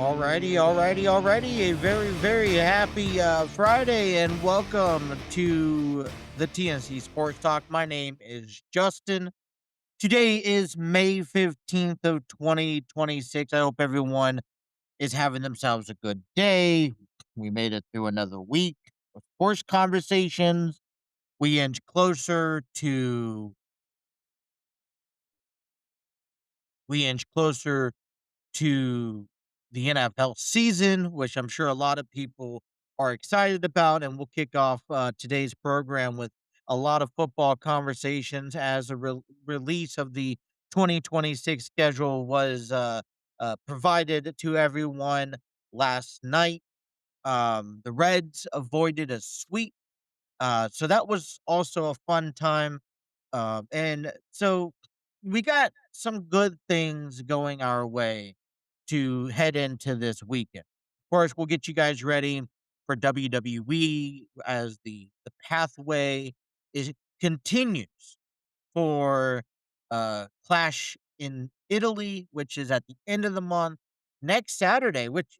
Alrighty. A very happy Friday and welcome to the TNC Sports Talk. My name is Justin. Today is May 15th of 2026. I hope everyone is having themselves a good day. We made it through another week of sports conversations. We inch closer to we inch closer to the NFL season, which I'm sure a lot of people are excited about. And we'll kick off today's program with a lot of football conversations as a release of the 2026 schedule was provided to everyone last night. The Reds avoided a sweep. So that was also a fun time. And so we got some good things going our way to head into this weekend. Of course, we'll get you guys ready for WWE as the pathway is continues for Clash in Italy, which is at the end of the month next Saturday, which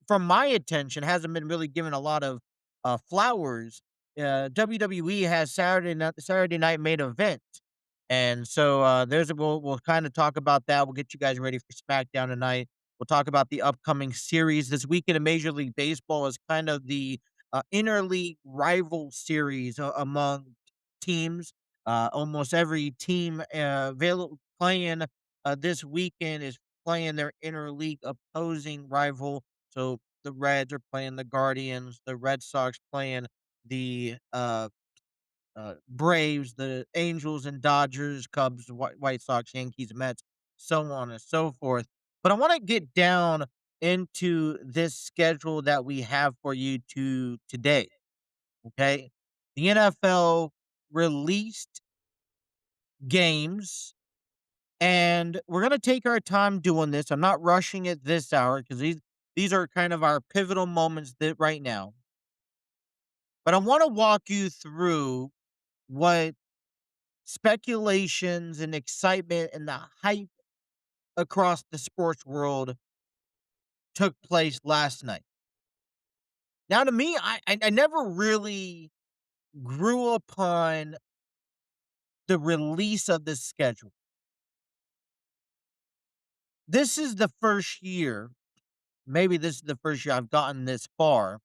from my attention hasn't been really given a lot of flowers. WWE has Saturday night main event, and so we'll kind of talk about that. We'll get you guys ready for SmackDown tonight. We'll talk about the upcoming series this weekend in Major League Baseball is kind of the interleague rival series among teams. Almost every team available playing this weekend is playing their interleague opposing rival. So the Reds are playing the Guardians, the Red Sox playing the Braves, the Angels and Dodgers, Cubs, White Sox, Yankees, Mets, so on and so forth. But I want to get down into this schedule that we have for you today. Okay. The NFL released games and we're gonna take our time doing this. I'm not rushing it this hour because these are kind of our pivotal moments that right now. But I want to walk you through what speculations and excitement and the hype across the sports world took place last night. Now, to me, I never really grew upon the release of this schedule. This is the first year, maybe this is the first year I've gotten this far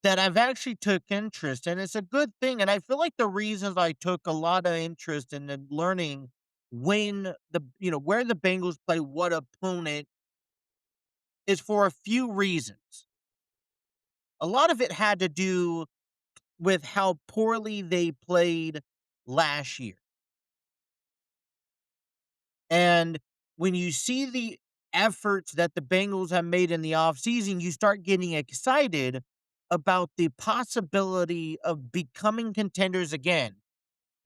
that I've actually took interest, and it's a good thing, and I feel like the reasons I took a lot of interest in learning when where the Bengals play what opponent is for a few reasons. A lot of it had to do with how poorly they played last year. And when you see the efforts that the Bengals have made in the offseason, you start getting excited about the possibility of becoming contenders again,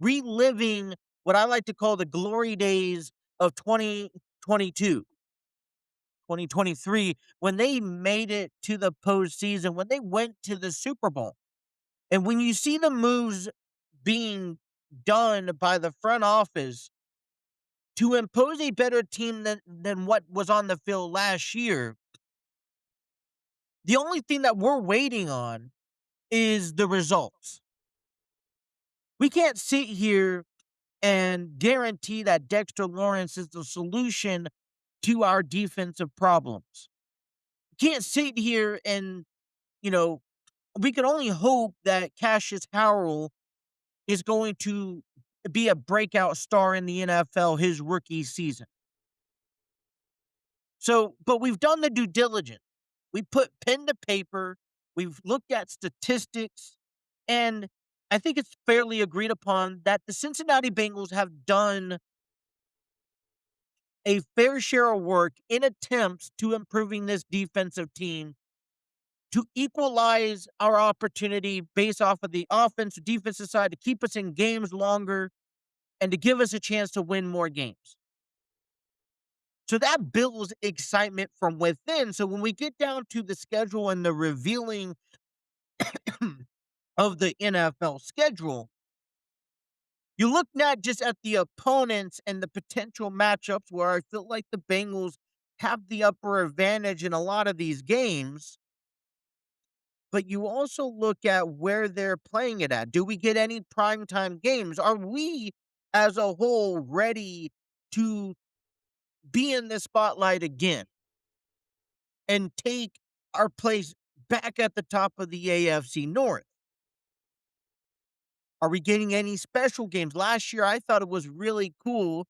reliving what I like to call the glory days of 2022, 2023, when they made it to the postseason, when they went to the Super Bowl. And when you see the moves being done by the front office to impose a better team than what was on the field last year, the only thing that we're waiting on is the results. We can't sit here and guarantee that Dexter Lawrence is the solution to our defensive problems. Can't sit here and, you know, we can only hope that Cassius Howell is going to be a breakout star in the NFL his rookie season. So, but we've done the due diligence. We put pen to paper. We've looked at statistics. And I think it's fairly agreed upon that the Cincinnati Bengals have done a fair share of work in attempts to improving this defensive team to equalize our opportunity based off of the offensive defensive side to keep us in games longer and to give us a chance to win more games. So that builds excitement from within. So when we get down to the schedule and the revealing of the NFL schedule, you look not just at the opponents and the potential matchups where I feel like the Bengals have the upper advantage in a lot of these games, but you also look at where they're playing it at. Do we get any primetime games? Are we as a whole ready to be in the spotlight again and take our place back at the top of the AFC North? Are we getting any special games? Last year, I thought it was really cool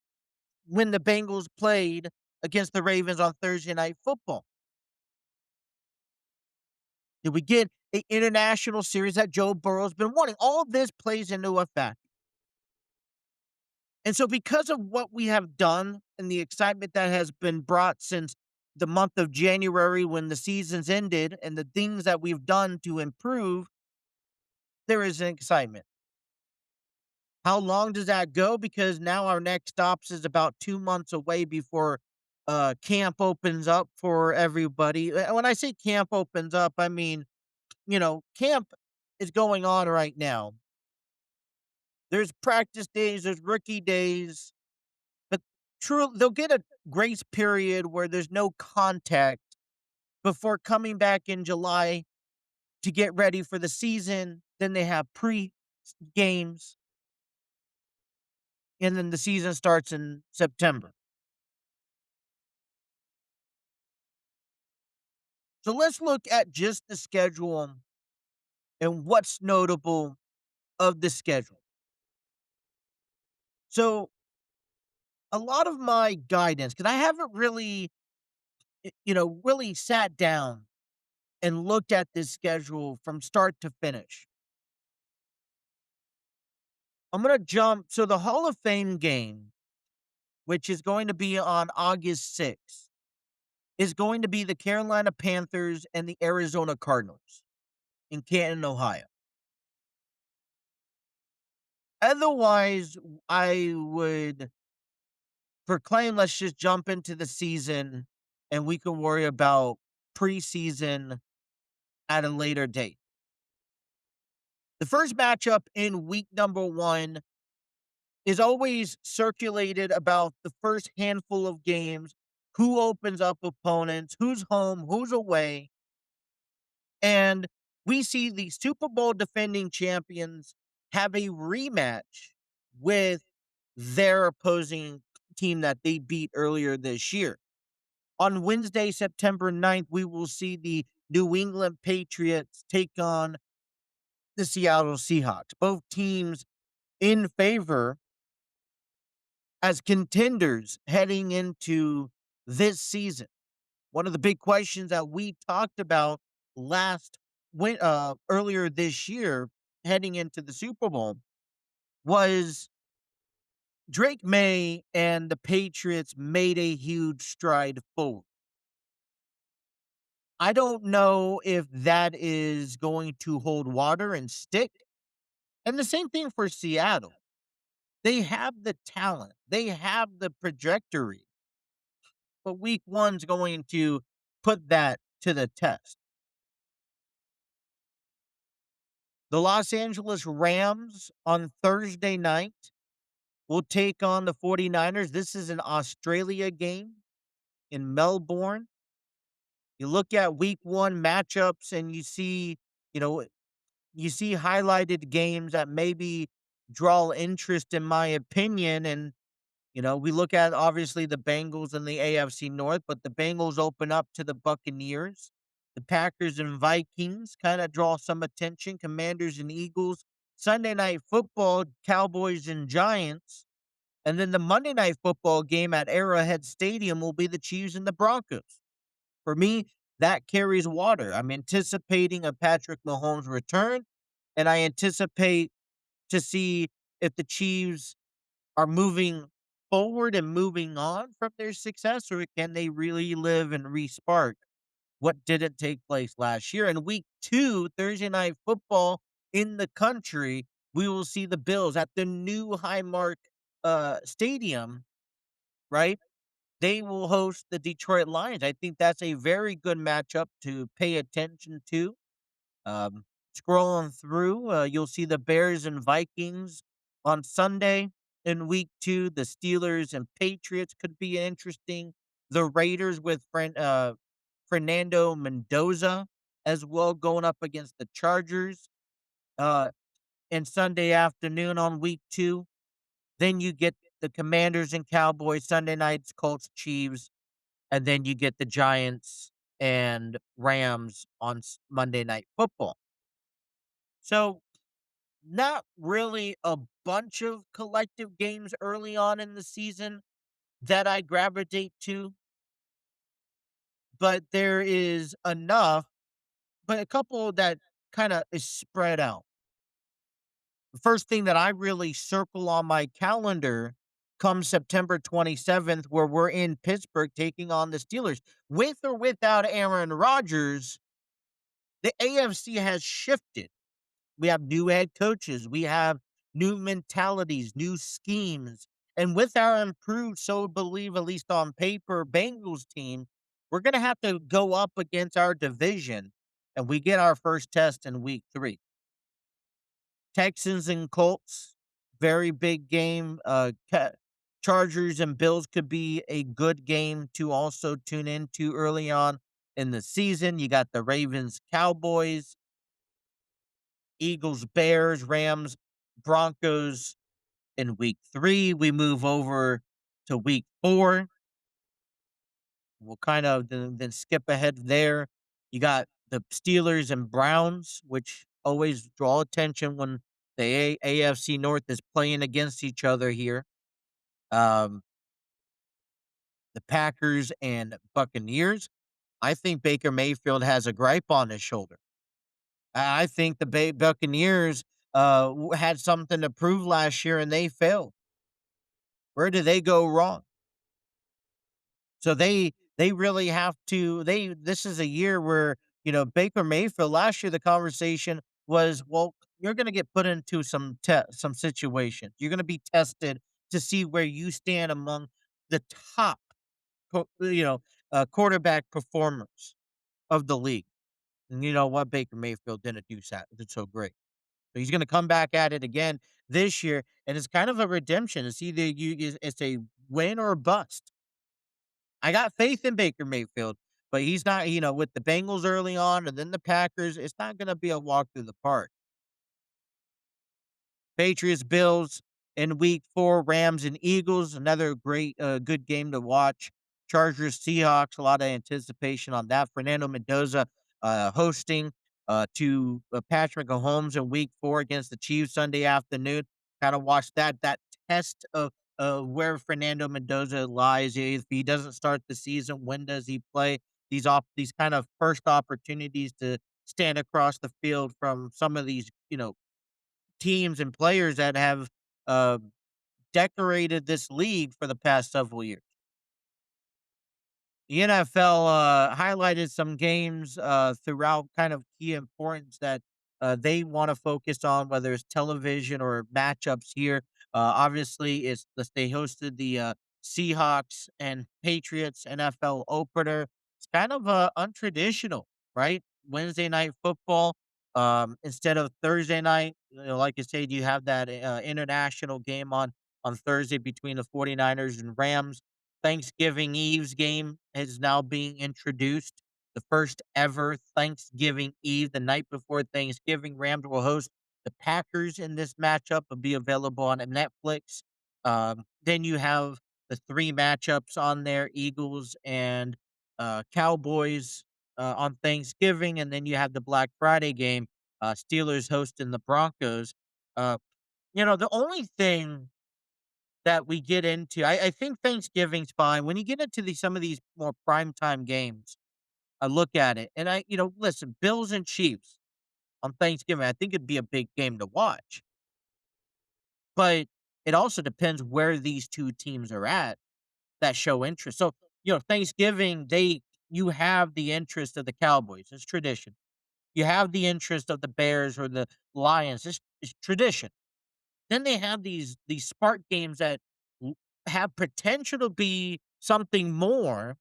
when the Bengals played against the Ravens on Thursday Night Football. Did we get an international series that Joe Burrow's been wanting? All of this plays into effect. And so, because of what we have done and the excitement that has been brought since the month of January when the season's ended and the things that we've done to improve, there is an excitement. How long does that go? Because now our next stops is about 2 months away before camp opens up for everybody. When I say camp opens up, I mean, camp is going on right now. There's practice days, there's rookie days, but true, they'll get a grace period where there's no contact before coming back in July to get ready for the season. Then they have pre games, and then the season starts in September. So let's look at just the schedule and what's notable of the schedule. So a lot of my guidance, because I haven't really, really sat down and looked at this schedule from start to finish. I'm going to jump. So the Hall of Fame game, which is going to be on August 6th, is going to be the Carolina Panthers and the Arizona Cardinals in Canton, Ohio. Otherwise, I would proclaim let's just jump into the season and we can worry about preseason at a later date. The first matchup in week number 1 is always circulated about the first handful of games, who opens up opponents, who's home, who's away. And we see the Super Bowl defending champions have a rematch with their opposing team that they beat earlier this year. On Wednesday, September 9th, we will see the New England Patriots take on the Seattle Seahawks. Both teams in favor as contenders heading into this season. One of the big questions that we talked about earlier this year heading into the Super Bowl was Drake May and the Patriots made a huge stride forward. I don't know if that is going to hold water and stick. And the same thing for Seattle. They have the talent, they have the trajectory, but week one's going to put that to the test. The Los Angeles Rams on Thursday night will take on the 49ers. This is an Australia game in Melbourne. You look at week one matchups and you know, you see highlighted games that maybe draw interest in my opinion. And, we look at obviously the Bengals and the AFC North, but the Bengals open up to the Buccaneers. The Packers and Vikings kind of draw some attention. Commanders and Eagles. Sunday night football, Cowboys and Giants. And then the Monday night football game at Arrowhead Stadium will be the Chiefs and the Broncos. For me, that carries water. I'm anticipating a Patrick Mahomes return, and I anticipate to see if the Chiefs are moving forward and moving on from their success, or can they really live and respark what didn't take place last year? In week 2, Thursday night football in the country, we will see the Bills at the new Highmark Stadium, right? They will host the Detroit Lions. I think that's a very good matchup to pay attention to. Um, Scrolling through, you'll see the Bears and Vikings on Sunday in week 2. The Steelers and Patriots could be interesting. The Raiders with Fernando Mendoza as well going up against the Chargers, uh, and Sunday afternoon on week 2. Then you get the Commanders and Cowboys Sunday nights, Colts, Chiefs, and then you get the Giants and Rams on Monday Night Football. So, not really a bunch of collective games early on in the season that I gravitate to, but there is enough, but a couple that kind of is spread out. The first thing that I really circle on my calendar comes September 27th, where we're in Pittsburgh taking on the Steelers. With or without Aaron Rodgers, the AFC has shifted. We have new head coaches, we have new mentalities, new schemes. And with our improved, so believe, at least on paper, Bengals team, we're going to have to go up against our division. And we get our first test in week 3. Texans and Colts, very big game. Chargers and Bills could be a good game to also tune into early on in the season. You got the Ravens, Cowboys, Eagles, Bears, Rams, Broncos in week 3. We move over to week 4. We'll kind of then skip ahead there. You got the Steelers and Browns, which always draw attention when the AFC North is playing against each other here. Um, the Packers and Buccaneers. I think Baker Mayfield has a gripe on his shoulder. I think the Buccaneers had something to prove last year and they failed. Where did they go wrong? So they really have to this is a year where, Baker Mayfield last year the conversation was, well, you're going to get put into some situations. You're going to be tested to see where you stand among the top quarterback performers of the league. And you know what? Baker Mayfield did so great. So he's going to come back at it again this year, and it's kind of a redemption. It's a win or a bust. I got faith in Baker Mayfield, but he's not, with the Bengals early on and then the Packers, it's not going to be a walk through the park. Patriots, Bills in week 4, Rams and Eagles, another good game to watch. Chargers, Seahawks, a lot of anticipation on that. Fernando Mendoza hosting to Patrick Mahomes in week 4 against the Chiefs Sunday afternoon. Kind of watch that test of where Fernando Mendoza lies. If he doesn't start the season, when does he play? These kind of first opportunities to stand across the field from some of these, teams and players that have uh, decorated this league for the past several years. The NFL highlighted some games throughout kind of key importance that they want to focus on, whether it's television or matchups here. Obviously, they hosted the Seahawks and Patriots NFL opener. It's kind of untraditional, right? Wednesday night football instead of Thursday night. Like I said, you have that international game on Thursday between the 49ers and Rams. Thanksgiving Eve's game is now being introduced. The first ever Thanksgiving Eve, the night before Thanksgiving. Rams will host the Packers in this matchup. Will be available on Netflix. Then you have the 3 matchups on there: Eagles and Cowboys on Thanksgiving, and then you have the Black Friday game. Steelers hosting the Broncos. Uh, the only thing that we get into. I think Thanksgiving's fine. When you get into some of these more primetime games, I look at it and listen, Bills and Chiefs on Thanksgiving, I think it'd be a big game to watch. But it also depends where these 2 teams are at that show interest. So, Thanksgiving, you have the interest of the Cowboys. It's tradition. You have the interest of the Bears or the Lions. It's tradition. Then they have these spark games that w have potential to be something more.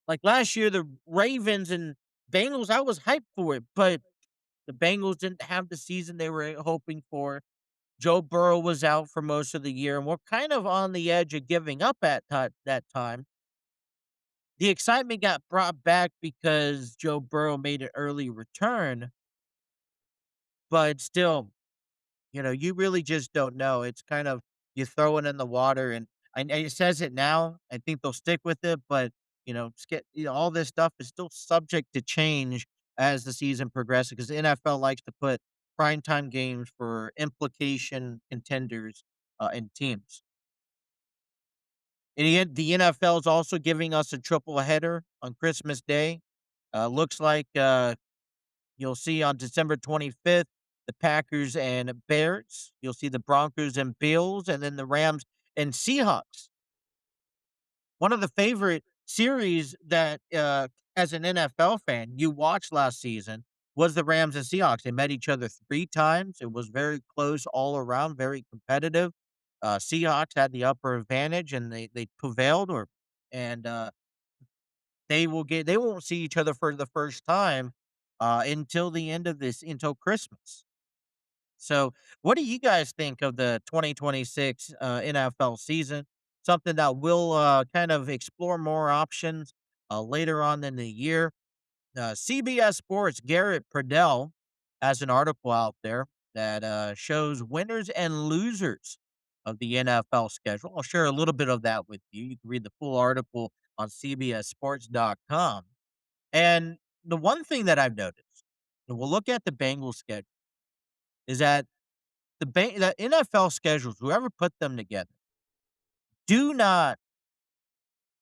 Like last year, the Ravens and Bengals, I was hyped for it, but the Bengals didn't have the season they were hoping for. Joe Burrow was out for most of the year, and we're kind of on the edge of giving up at that time. The excitement got brought back because Joe Burrow made an early return, but still, you really just don't know. It's kind of you throw it in the water, and it says it now. I think they'll stick with it, but all this stuff is still subject to change as the season progresses because the NFL likes to put primetime games for implication contenders and teams. And the NFL is also giving us a triple header on Christmas Day. Looks like you'll see on December 25th, the Packers and Bears. You'll see the Broncos and Bills, and then the Rams and Seahawks. One of the favorite series that, as an NFL fan, you watched last season was the Rams and Seahawks. They met each other 3 times. It was very close all around, very competitive. Seahawks had the upper advantage, and they prevailed, and they won't see each other for the first time until the end of this until Christmas. So, what do you guys think of the 2026 NFL season? Something that we'll kind of explore more options later on in the year. CBS Sports Garrett Pradell has an article out there that shows winners and losers of the NFL schedule. I'll share a little bit of that with you. You can read the full article on CBSSports.com. And the one thing that I've noticed, and we'll look at the Bengals schedule, is that the NFL schedules, whoever put them together, do not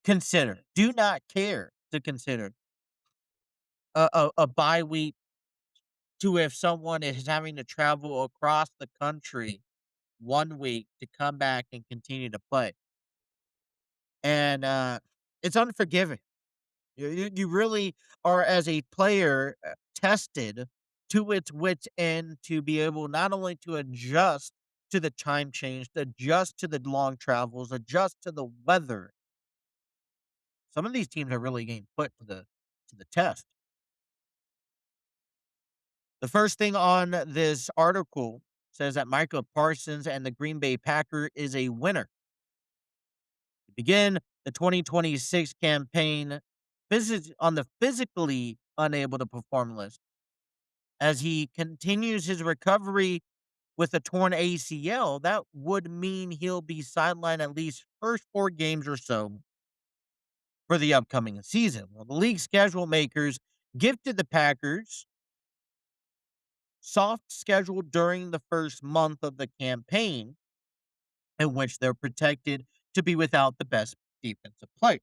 do not care to consider a bye week to if someone is having to travel across the country one week to come back and continue to play. And it's unforgiving. You really are, as a player, tested to its wits end to be able not only to adjust to the time change, to adjust to the long travels, adjust to the weather. Some of these teams are really getting put to the test. The first thing on this article says that Michael Parsons and the Green Bay Packer is a winner. To begin the 2026 campaign on the physically unable to perform list as he continues his recovery with a torn ACL, that would mean he'll be sidelined at least first 4 games or so for the upcoming season. Well, the league schedule makers gifted the Packers soft schedule during the first month of the campaign, in which they're protected to be without the best defensive player.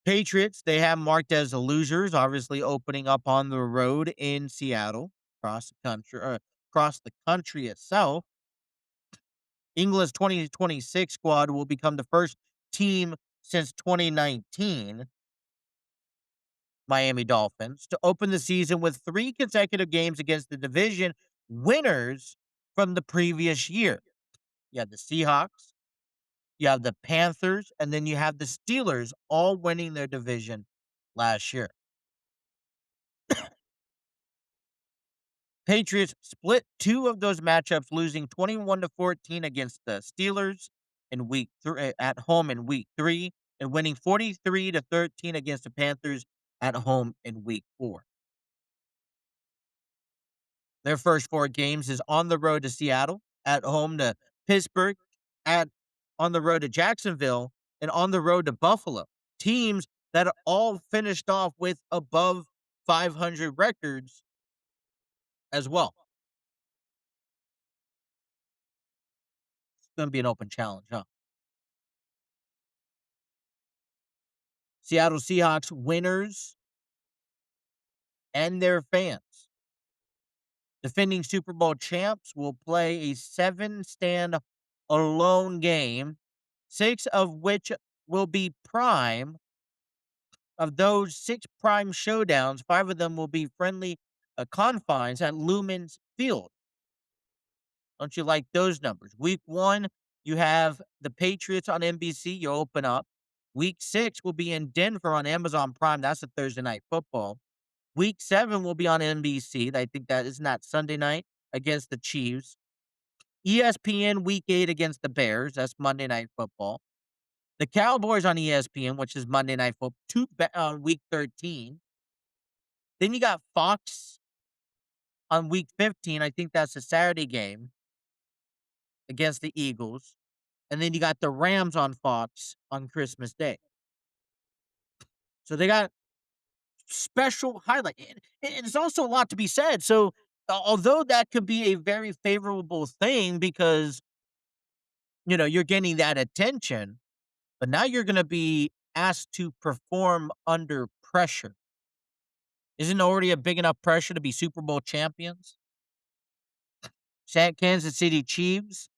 Patriots, they have marked as the losers, obviously opening up on the road in Seattle, across the country itself. England's 2026 squad will become the first team since 2019, Miami Dolphins, to open the season with 3 consecutive games against the division winners from the previous year. You have the Seahawks, you have the Panthers, and then you have the Steelers all winning their division last year. Patriots split 2 of those matchups, losing 21-14 against the Steelers in week 3 at home in week 3, and winning 43-13 against the Panthers at home in week 4. Their first 4 games is on the road to Seattle, at home to Pittsburgh, at on the road to Jacksonville, and on the road to Buffalo. Teams that all finished off with above 500 records as well. It's going to be an open challenge, huh? Seattle Seahawks winners and their fans. Defending Super Bowl champs will play a 7 stand-alone game, 6 of which will be prime. Of those 6 prime showdowns, 5 of them will be friendly confines at Lumen's Field. Don't you like those numbers? Week 1, you have the Patriots on NBC. You open up. Week 6 will be in Denver on Amazon Prime. That's a Thursday night football. Week 7 will be on NBC. I think that isn't that Sunday night against the Chiefs. ESPN Week 8 against the Bears. That's Monday Night Football. The Cowboys on ESPN, which is Monday Night Football, week 13. Then you got Fox on week 15. I think that's a Saturday game against the Eagles. And then you got the Rams on Fox on Christmas Day. So they got special highlight. And it's also a lot to be said. So although that could be a very favorable thing because, you're getting that attention, but now you're going to be asked to perform under pressure. Isn't already a big enough pressure to be Super Bowl champions? Kansas City Chiefs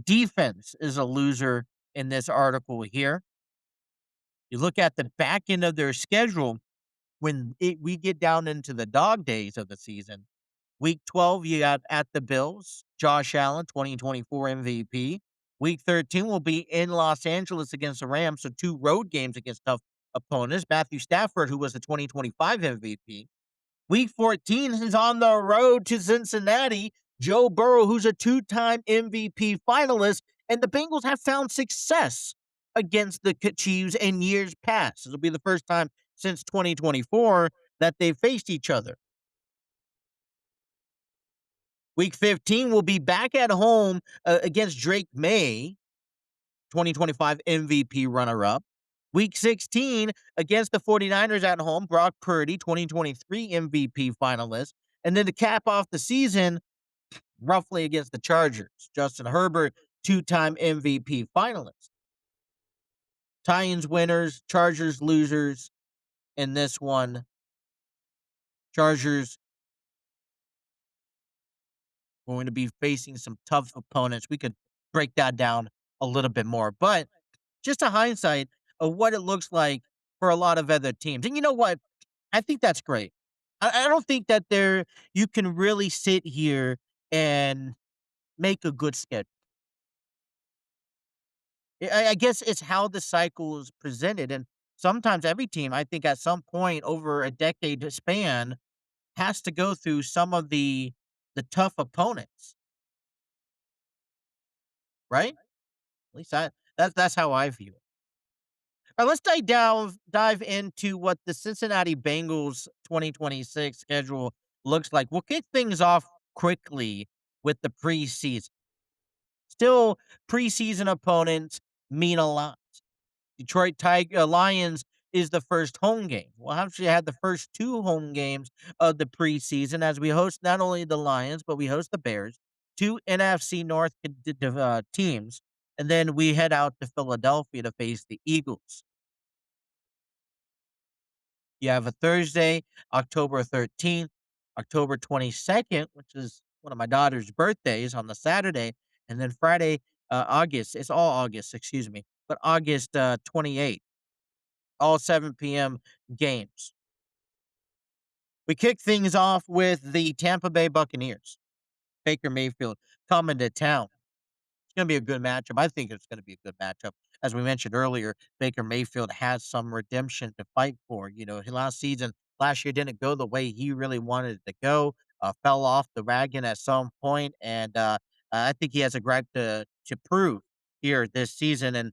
defense is a loser in this article here. You look at the back end of their schedule when we get down into the dog days of the season. Week 12, you got at the Bills, Josh Allen, 2024 MVP. Week 13 will be in Los Angeles against the Rams, so 2 road games against tough opponents. Matthew Stafford, who was the 2025 MVP. Week 14 is on the road to Cincinnati. Joe Burrow, who's a 2-time MVP finalist, and the Bengals have found success against the Chiefs in years past. It'll be the first time since 2024 that they've faced each other. Week 15 will be back at home against Drake May, 2025 MVP runner-up. Week 16 against the 49ers at home, Brock Purdy, 2023 MVP finalist. And then to cap off the season, roughly against the Chargers, Justin Herbert, 2-time MVP finalist. Titans winners, Chargers losers in this one. Chargers going to be facing some tough opponents. We could break that down a little bit more, but just a hindsight of what it looks like for a lot of other teams. And you know what? I think that's great. I don't think that you can really sit here and make a good schedule. I guess it's how the cycle is presented. And sometimes every team, I think at some point over a decade span, has to go through some of the tough opponents, right? At least that's how I view it. All right, let's dive into what the Cincinnati Bengals 2026 schedule looks like. We'll kick things off quickly with the preseason. Still, preseason opponents mean a lot. Detroit Lions is the first home game. We'll actually have the first 2 home games of the preseason as we host not only the Lions, but we host the Bears, 2 NFC North teams, and then we head out to Philadelphia to face the Eagles. You have a Thursday, October 13th, October 22nd, which is one of my daughter's birthdays on the Saturday, and then Friday, August. It's all August, excuse me, but August 28th, all 7 p.m. games. We kick things off with the Tampa Bay Buccaneers. Baker Mayfield coming to town. It's going to be a good matchup. I think it's going to be a good matchup. As we mentioned earlier, Baker Mayfield has some redemption to fight for. Last year didn't go the way he really wanted it to go. Fell off the wagon at some point, and I think he has a gripe to prove here this season. And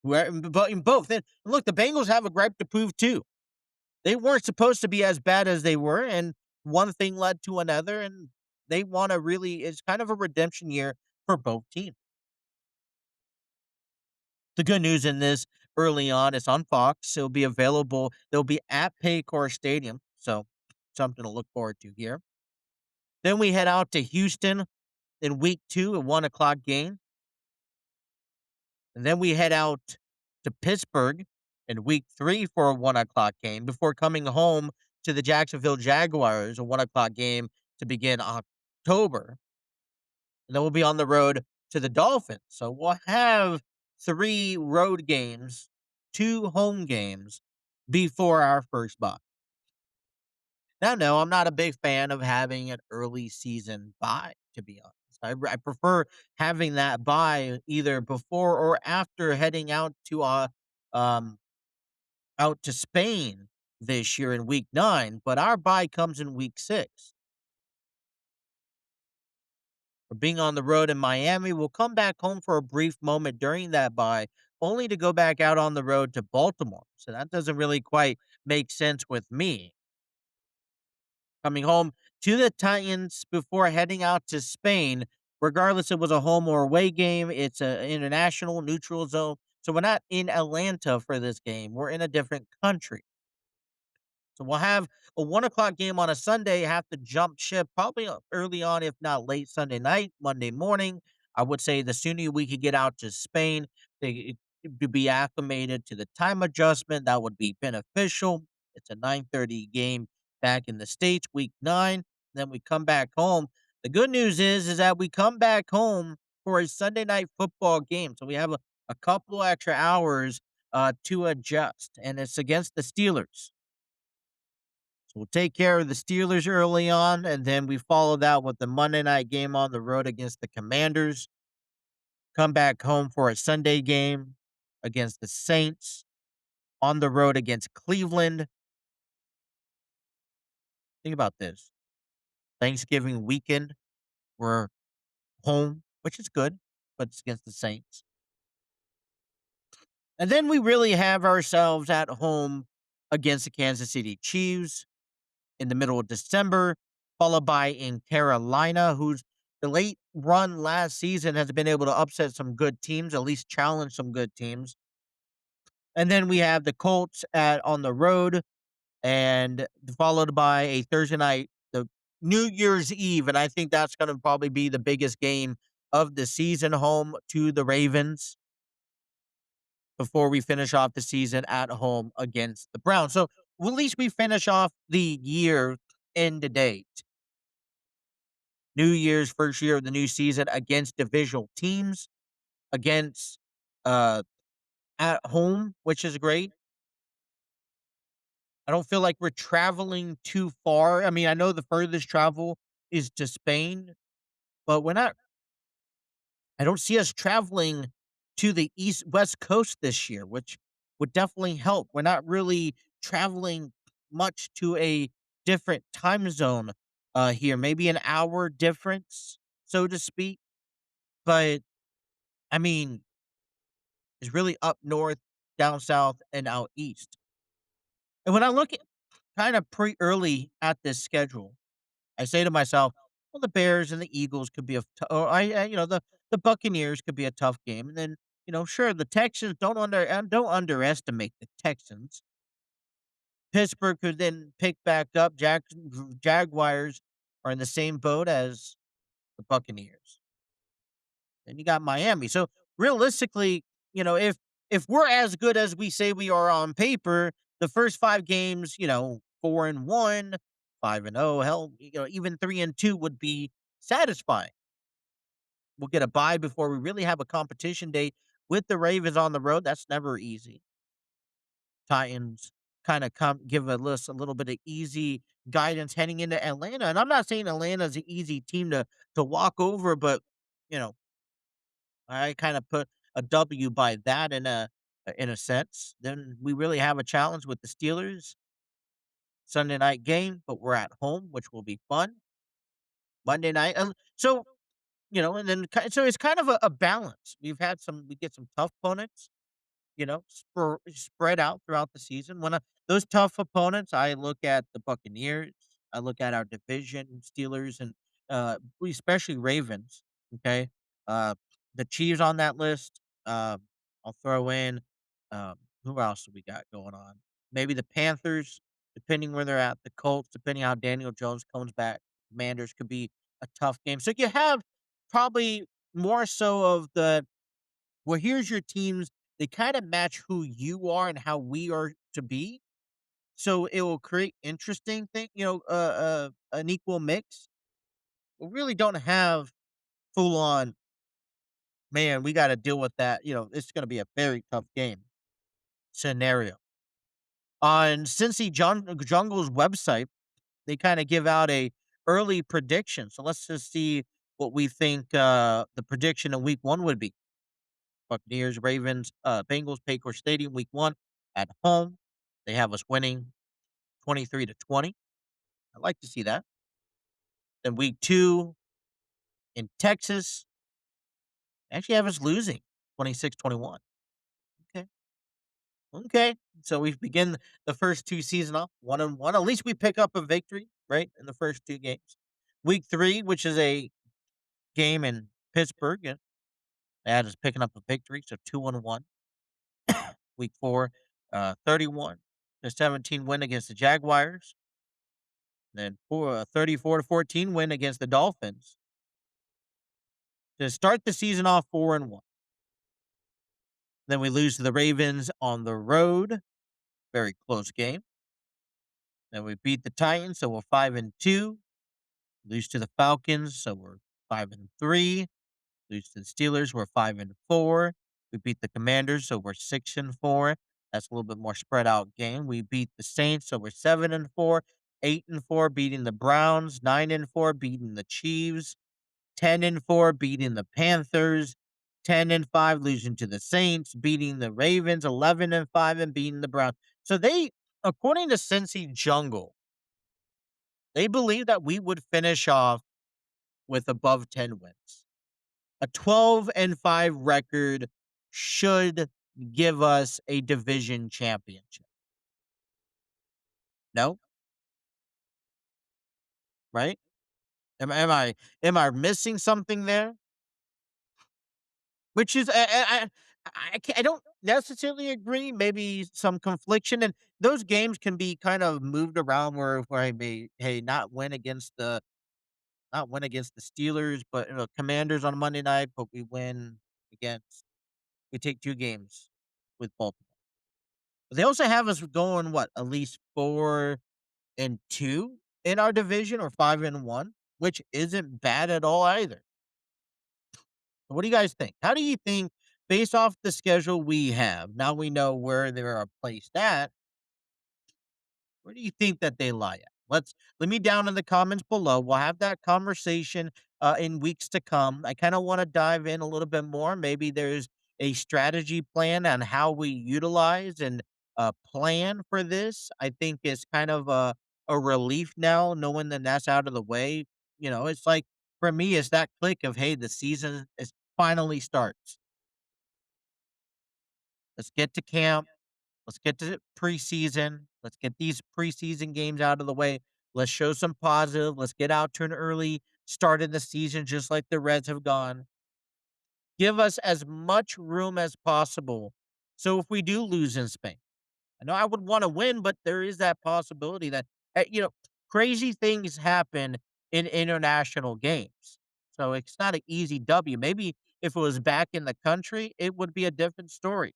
but in both, and look, the Bengals have a gripe to prove too. They weren't supposed to be as bad as they were, and one thing led to another, and they want to really. It's kind of a redemption year for both teams. The good news in this early on, it's on Fox. It'll be available. They'll be at Paycor Stadium. So something to look forward to here. Then we head out to Houston in week 2, a 1:00 game. And then we head out to Pittsburgh in week 3 for a 1:00 game before coming home to the Jacksonville Jaguars, a 1:00 game to begin October. And then we'll be on the road to the Dolphins. So we'll have 3 road games, 2 home games before our first bye. Now, no, I'm not a big fan of having an early season bye, to be honest. I prefer having that bye either before or after heading um out to Spain this year in week 9, but our bye comes in week 6. For being on the road in Miami, we'll come back home for a brief moment during that bye only to go back out on the road to Baltimore. So that doesn't really quite make sense with me. Coming home to the Titans before heading out to Spain, regardless if it was a home or away game, it's an international neutral zone. So we're not in Atlanta for this game. We're in a different country. So we'll have a 1 o'clock game on a Sunday, have to jump ship probably early on, if not late Sunday night, Monday morning. I would say the sooner we could get out to Spain to be acclimated to the time adjustment, that would be beneficial. It's a 9:30 game back in the States, week 9. Then we come back home. The good news is that we come back home for a Sunday night football game. So we have a couple extra hours to adjust, and it's against the Steelers. So we'll take care of the Steelers early on, and then we follow that with the Monday night game on the road against the Commanders. Come back home for a Sunday game against the Saints, on the road against Cleveland. Think about this. Thanksgiving weekend, we're home, which is good, but it's against the Saints. And then we really have ourselves at home against the Kansas City Chiefs in the middle of December, followed by in Carolina, who's the late run last season has been able to upset some good teams, at least challenge some good teams. And then we have the Colts at on the road, and followed by a Thursday night, the New Year's Eve, and I think that's going to probably be the biggest game of the season, home to the Ravens before we finish off the season at home against the Browns. So well, at least we finish off the year end to date. New Year's first year of the new season against divisional teams, against uh at home, which is great. I don't feel like we're traveling too far. I mean, I know the furthest travel is to Spain, but we're not I don't see us traveling to the East West Coast this year, which would definitely help. We're not really traveling much to a different time zone here, maybe an hour difference, so to speak. But I mean, it's really up north, down south, and out east. And when I look at kind of pre early at this schedule, I say to myself, well, the Bears and the Eagles could be or the Buccaneers could be a tough game, and then sure, the Texans don't underestimate the Texans. Pittsburgh could then pick back up. Jaguars are in the same boat as the Buccaneers. Then you got Miami. So realistically, if we're as good as we say we are on paper, the first 5 games, 4-1, 5-0, hell, even 3-2 would be satisfying. We'll get a bye before we really have a competition date with the Ravens on the road. That's never easy. Titans kind of give a little bit of easy guidance heading into Atlanta. And I'm not saying Atlanta's an easy team to walk over, but you know, I kind of put a W by that in a sense. Then we really have a challenge with the Steelers Sunday night game, but we're at home, which will be fun. Monday night, so and then so it's kind of a balance. We get some tough opponents, spread out throughout the season. Those tough opponents, I look at the Buccaneers, I look at our division Steelers, and especially Ravens. Okay, uh, the Chiefs on that list. I'll throw in who else do we got going on? Maybe the Panthers, depending where they're at. The Colts, depending how Daniel Jones comes back. Commanders could be a tough game. So you have probably more so of the well, here's your teams. They kind of match who you are and how we are to be. So it will create interesting thing, an equal mix. We really don't have full on, man, we got to deal with that. It's going to be a very tough game scenario. On Jungle's website, they kind of give out a early prediction. So let's just see what we think the prediction in week 1 would be. Buccaneers, Ravens, Bengals, Paycor Stadium, week 1 at home. They have us winning 23-20. I'd like to see that. Then week 2 in Texas, they actually have us losing 26-21. Okay. So we begin the first two season off 1-1. At least we pick up a victory, right? In the first two games. Week three, which is a game in Pittsburgh, yeah, that is picking up a victory. So 2-1. Week four, 31-17 win against the Jaguars. Then 34-14 win against the Dolphins to start the season off 4-1. Then we lose to the Ravens on the road, very close game. Then we beat the Titans, so we're 5-2. Lose to the Falcons, so we're 5-3. Lose to the Steelers, we're 5-4. We beat the Commanders, so we're 6-4. That's a little bit more spread out game. We beat the Saints, so we're 7-4. 8-4, beating the Browns. 9-4, beating the Chiefs. 10-4, beating the Panthers. 10-5, losing to the Saints. Beating the Ravens. 11-5, and beating the Browns. So they, according to Cincy Jungle, they believe that we would finish off with above 10 wins. A 12-5 record should give us a division championship. No, right? Am I missing something there? Which is I don't necessarily agree. Maybe some confliction, and those games can be kind of moved around where I may not win against the Steelers, but Commanders on Monday night, but we take two games with Baltimore. But they also have us going what, at least 4-2 in our division, or 5-1, which isn't bad at all either. What do you guys think? How do you think, based off the schedule we have, now we know where they are placed at, where do you think that they lie at? Let me down in the comments below. We'll have that conversation in weeks to come. I kind of want to dive in a little bit more. Maybe there's a strategy plan on how we utilize and plan for this. I think it's kind of a relief now, knowing that that's out of the way. It's like, for me, it's that click of, hey, the season is finally starts. Let's get to camp. Let's get to preseason. Let's get these preseason games out of the way. Let's show some positive. Let's get out to an early start in the season, just like the Reds have gone. Give us as much room as possible. So if we do lose in Spain, I know I would want to win, but there is that possibility that, uh, you know, crazy things happen in international games. So it's not an easy W. Maybe if it was back in the country, it would be a different story.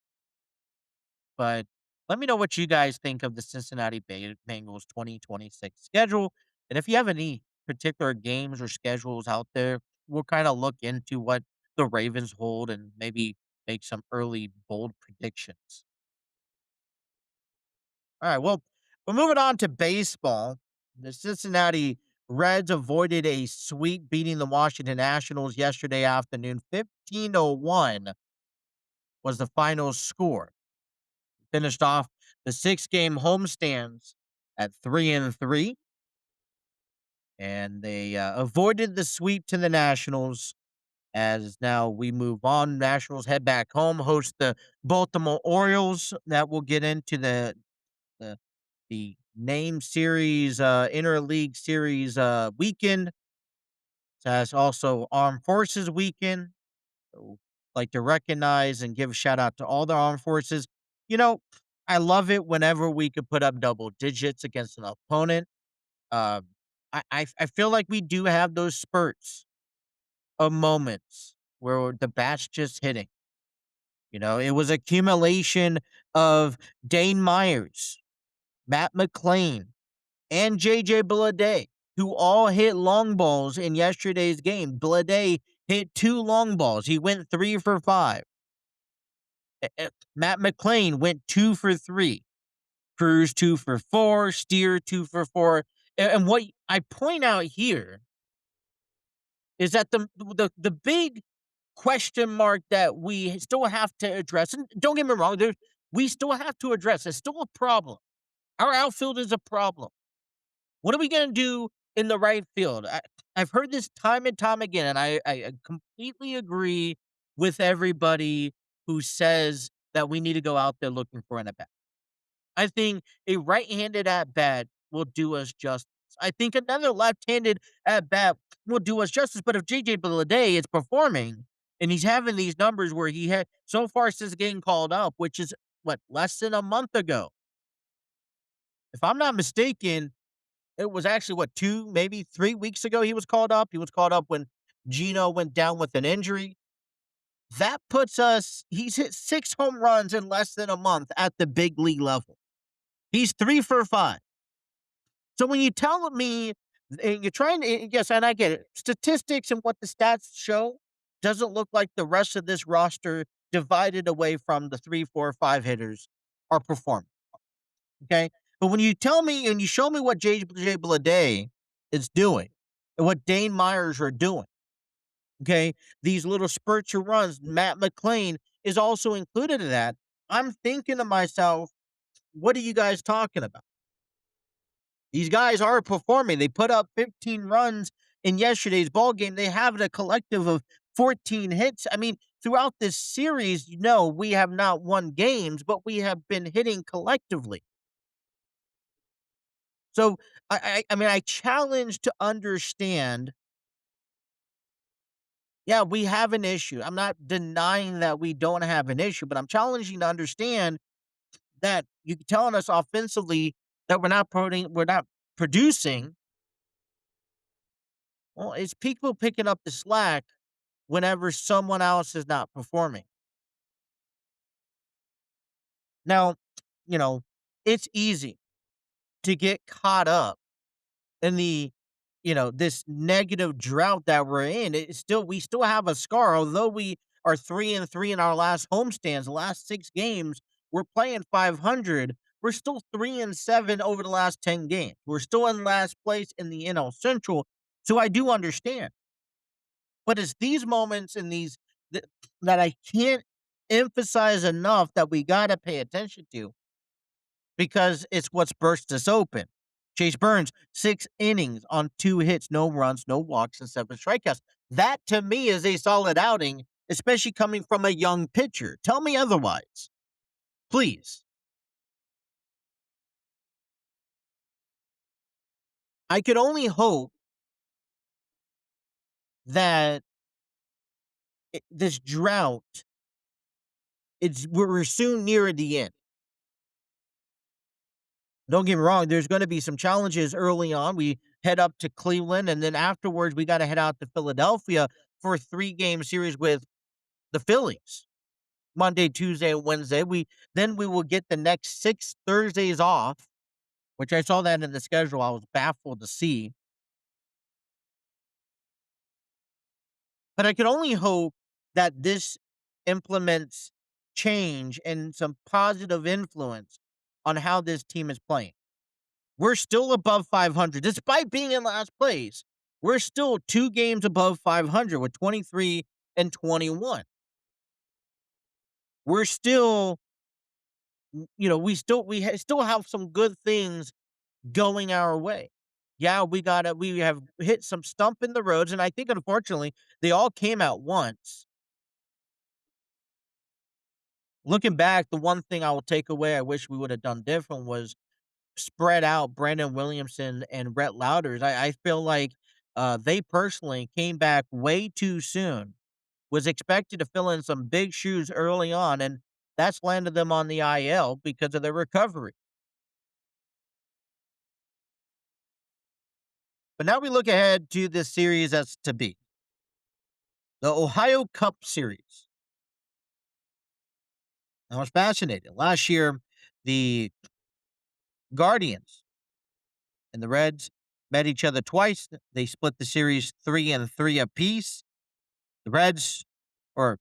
But let me know what you guys think of the Cincinnati Bengals 2026 schedule. And if you have any particular games or schedules out there, we'll kind of look into what the Ravens hold and maybe make some early bold predictions. All right. Well, we're moving on to baseball. The Cincinnati Reds avoided a sweep, beating the Washington Nationals yesterday afternoon. 15-1 was the final score. Finished off the six-game homestands at 3-3, and they avoided the sweep to the Nationals. As now we move on, Nationals head back home, host the Baltimore Orioles. That will get into the the name series, interleague series weekend. That's also Armed Forces weekend. So, like to recognize and give a shout out to all the armed forces. You know, I love it whenever we could put up double digits against an opponent. Um, I feel like we do have those spurts of moments where the bat's just hitting. It was accumulation of Dane Myers, Matt McClain, and JJ Bleday, who all hit long balls in yesterday's game. Bleday hit two long balls. He went 3 for 5. Matt McClain went 2 for 3. Cruz 2 for 4. Steer 2 for 4. And what I point out here is that the big question mark that we still have to address, and don't get me wrong, we still have to address. It's still a problem. Our outfield is a problem. What are we going to do in the right field? I've heard this time and time again, and I completely agree with everybody who says that we need to go out there looking for an at bat. I think a right-handed at bat will do us justice. I think another left-handed at bat will do us justice. But if JJ Bleday is performing and he's having these numbers where he had so far since getting called up, which is what, less than a month ago. If I'm not mistaken, it was actually what, 2, maybe 3 weeks ago he was called up. He was called up when Gino went down with an injury. That puts us he's hit 6 home runs in less than a month at the big league level. He's 3 for 5. So when you tell me you're trying to yes, and I get it. Statistics and what the stats show doesn't look like the rest of this roster divided away from the 3, 4, 5 hitters are performing, okay? But when you tell me and you show me what J.J. Bleday is doing and what Dane Myers are doing, okay? These little spurts of runs, Matt McLean is also included in that. I'm thinking to myself, what are you guys talking about? These guys are performing. They put up 15 runs in yesterday's ball game. They have a collective of 14 hits. I mean, throughout this series, we have not won games, but we have been hitting collectively. So I mean, I challenge to understand. Yeah, we have an issue. I'm not denying that we don't have an issue, but I'm challenging to understand that you're telling us offensively that we're not producing. Well, it's people picking up the slack whenever someone else is not performing. Now, you know, it's easy to get caught up in this negative drought that we're in. We still have a scar, although we are 3-3 in our last homestands, the last 6 games, we're playing 500. We're still 3-7 over the last 10 games. We're still in last place in the NL Central. So I do understand. But it's these moments and th- that I can't emphasize enough that we got to pay attention to because it's what's burst us open. Chase Burns, 6 innings on 2 hits, no runs, no walks, and 7 strikeouts. That to me is a solid outing, especially coming from a young pitcher. Tell me otherwise, please. I could only hope that this drought, we're soon near the end. Don't get me wrong, there's gonna be some challenges early on. We head up to Cleveland, and then afterwards, we gotta head out to Philadelphia for a 3-game series with the Phillies. Monday, Tuesday, and Wednesday. We will get the next 6 Thursdays off, which I saw that in the schedule. I was baffled to see. But I can only hope that this implements change and some positive influence on how this team is playing. We're still above 500 despite being in last place. We're still 2 games above 500 with 23 and 21. We're still, still have some good things going our way. Yeah, we have hit some stump in the roads, and I think unfortunately they all came at once. Looking back, the one thing I will take away I wish we would have done different was spread out Brandon Williamson and Brett Louders. I feel like they personally came back way too soon. Was expected to fill in some big shoes early on, and that's landed them on the IL because of their recovery. But now we look ahead to this series that's to be the Ohio Cup Series. I was fascinated. Last year, the Guardians and the Reds met each other twice. They split the series 3-3 apiece. The Reds, or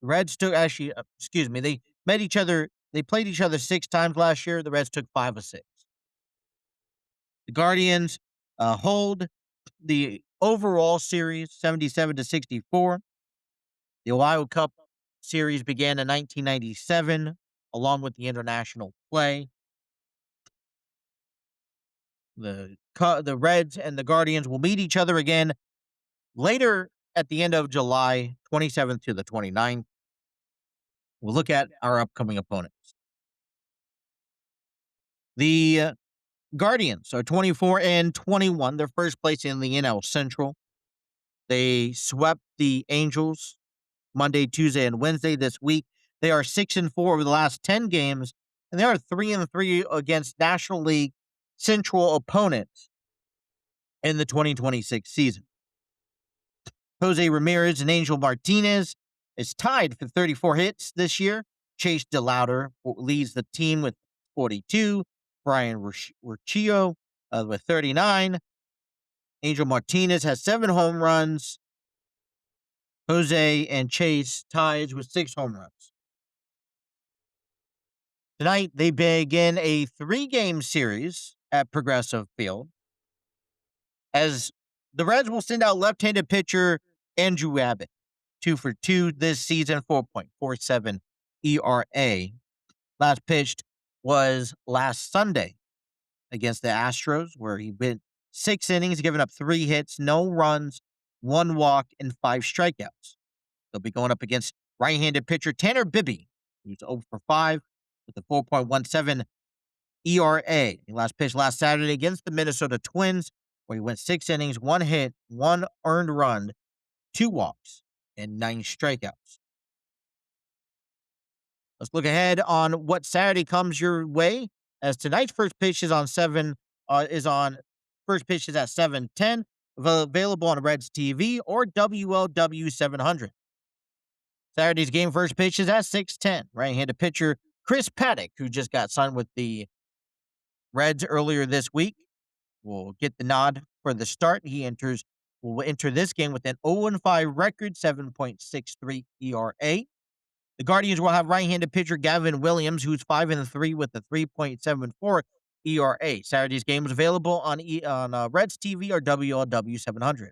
the Reds took actually, excuse me, they met each other. They played each other 6 times last year. The Reds took 5 of 6. The Guardians hold the overall series 77-64. The Ohio Cup series began in 1997, along with the international play. The Reds and the Guardians will meet each other again later at the end of July 27th to the 29th. We'll look at our upcoming opponents. The Guardians are 24-21. They're first place in the NL Central. They swept the Angels Monday, Tuesday, and Wednesday this week. They are 6-4 over the last 10 games, and they are 3-3 against National League Central opponents in the 2026 season. Jose Ramirez and Angel Martinez is tied for 34 hits this year. Chase DeLauder leads the team with 42. Brian Riccio with 39. Angel Martinez has 7 home runs. Jose and Chase ties with 6 home runs. Tonight, they begin a 3-game series at Progressive Field as the Reds will send out left-handed pitcher Andrew Abbott, 2 for 2 this season, 4.47 ERA. Last pitched was last Sunday against the Astros, where he went 6 innings, giving up 3 hits, no runs, 1 walk, and 5 strikeouts. They'll be going up against right-handed pitcher Tanner Bibby, who's 0 for 5 with a 4.17 ERA. He last pitched last Saturday against the Minnesota Twins, where he went 6 innings, 1 hit, 1 earned run, 2 walks, and 9 strikeouts. Let's look ahead on what Saturday comes your way, as tonight's first pitch is on first pitch is at 7:10, available on Reds TV or WLW 700. Saturday's game first pitch is at 6:10. Right-handed pitcher Chris Paddock, who just got signed with the Reds earlier this week, will get the nod for the start. Will enter this game with an 0-5 record, 7.63 ERA. The Guardians will have right-handed pitcher Gavin Williams, who's 5-3 with a 3.74 ERA. Saturday's game is available on Reds TV or WLW 700.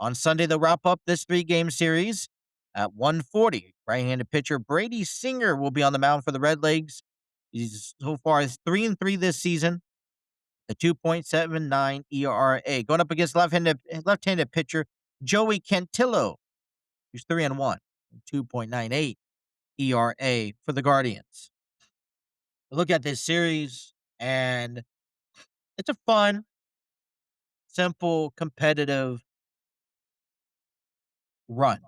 On Sunday, they'll wrap up this 3-game series at 1:40. Right-handed pitcher Brady Singer will be on the mound for the Redlegs. He's so far 3-3 this season, a 2.79 ERA. Going up against left-handed pitcher Joey Cantillo, who's 3-1, 2.98 ERA for the Guardians. Look at this series, and it's a fun, simple, competitive run,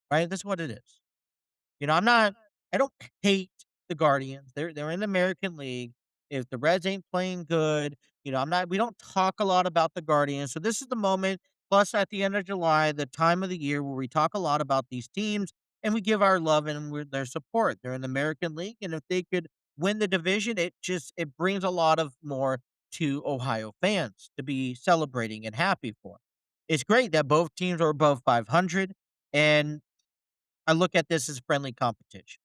right? That's what it is. I don't hate the Guardians. They're in the American League. If the Reds ain't playing good, we don't talk a lot about the Guardians. So this is the moment, plus at the end of July, the time of the year where we talk a lot about these teams and we give our love and their support. They're in the American League, and if they could win the division, it brings a lot of more to Ohio fans to be celebrating and happy for. It's great that both teams are above 500, and I look at this as friendly competition.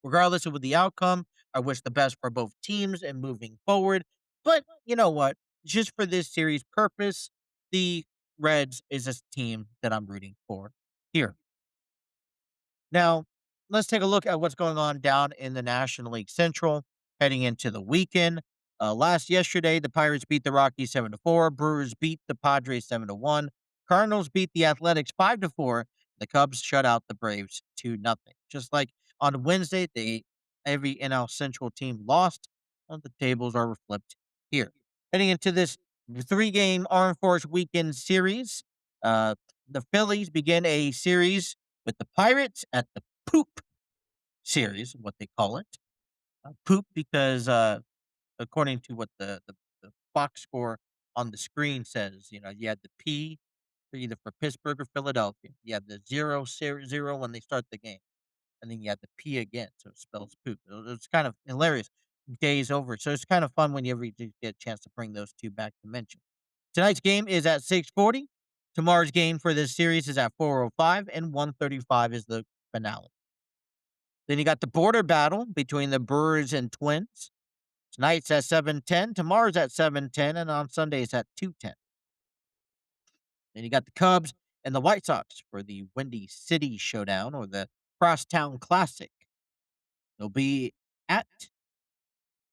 Regardless of the outcome, I wish the best for both teams and moving forward. But you know what? Just for this series purpose, the Reds is a team that I'm rooting for here. Now, let's take a look at what's going on down in the National League Central heading into the weekend. Yesterday, the Pirates beat the Rockies 7-4. Brewers beat the Padres 7-1. Cardinals beat the Athletics 5-4. The Cubs shut out the Braves 2-0. Just like on Wednesday, every NL Central team lost. The tables are flipped here. Heading into this 3-game Armed Force Weekend series, the Phillies begin a series with the Pirates at the Poop Series, what they call it. Poop because, according to what the box score on the screen says, you had the P for either for Pittsburgh or Philadelphia. You have the 0-0 when they start the game, and then you have the P again, so it spells poop. It's kind of hilarious. Days over, so it's kind of fun when you ever get a chance to bring those two back to mention. Tonight's game is at 6:40. Tomorrow's game for this series is at 4:05, and 1:35 is the finale. Then you got the border battle between the Brewers and Twins. Tonight's at 7:10. Tomorrow's at 7:10, and on Sunday it's at 2:10. Then you got the Cubs and the White Sox for the Windy City Showdown or the Crosstown Classic. They'll be at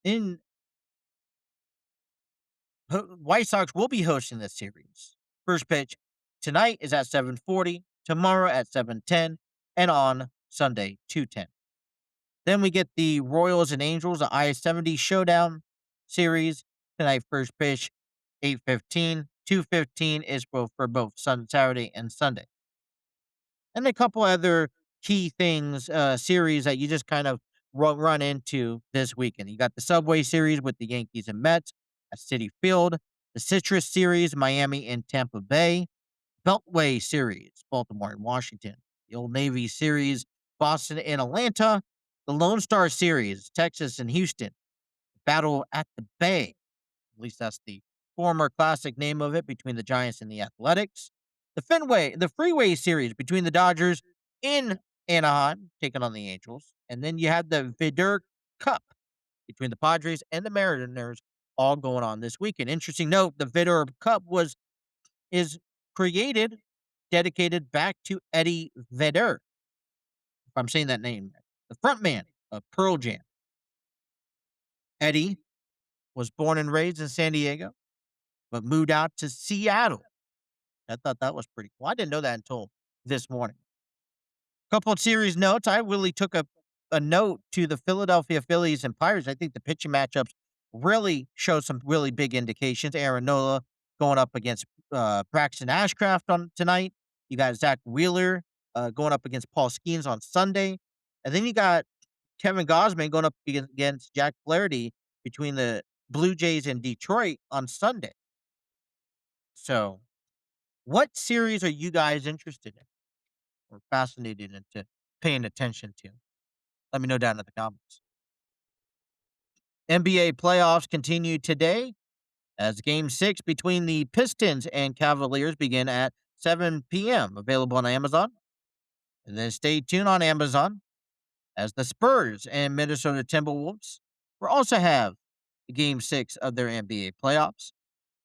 in White Sox will be hosting this series. First pitch tonight is at 7:40, tomorrow at 7:10, and on Sunday 2:10. Then we get the Royals and Angels, the I-70 Showdown series. Tonight, first pitch, 8:15. 2:15 is for both Saturday and Sunday. And a couple other key things, series that you just kind of run into this weekend. You got the Subway Series with the Yankees and Mets at Citi Field, the Citrus Series, Miami and Tampa Bay, Beltway Series, Baltimore and Washington, the Old Navy Series, Boston and Atlanta, the Lone Star Series, Texas and Houston, Battle at the Bay. At least that's the former classic name of it between the Giants and the Athletics. The Freeway Series between the Dodgers in Anaheim, taking on the Angels. And then you had the Vidor Cup between the Padres and the Mariners, all going on this weekend. Interesting note, the Vidor Cup is created, dedicated back to Eddie Vedder, if I'm saying that name, the frontman of Pearl Jam. Eddie was born and raised in San Diego, but moved out to Seattle. I thought that was pretty cool. I didn't know that until this morning. Couple of series notes. I really took a note to the Philadelphia Phillies and Pirates. I think the pitching matchups really show some really big indications. Aaron Nola going up against Braxton Ashcraft on tonight. You got Zach Wheeler going up against Paul Skeens on Sunday. And then you got Kevin Gausman going up against Jack Flaherty between the Blue Jays and Detroit on Sunday. So, what series are you guys interested in or fascinated into paying attention to? Let me know down in the comments. NBA playoffs continue today as Game 6 between the Pistons and Cavaliers begin at 7 p.m. Available on Amazon. And then stay tuned on Amazon as the Spurs and Minnesota Timberwolves will also have Game 6 of their NBA playoffs.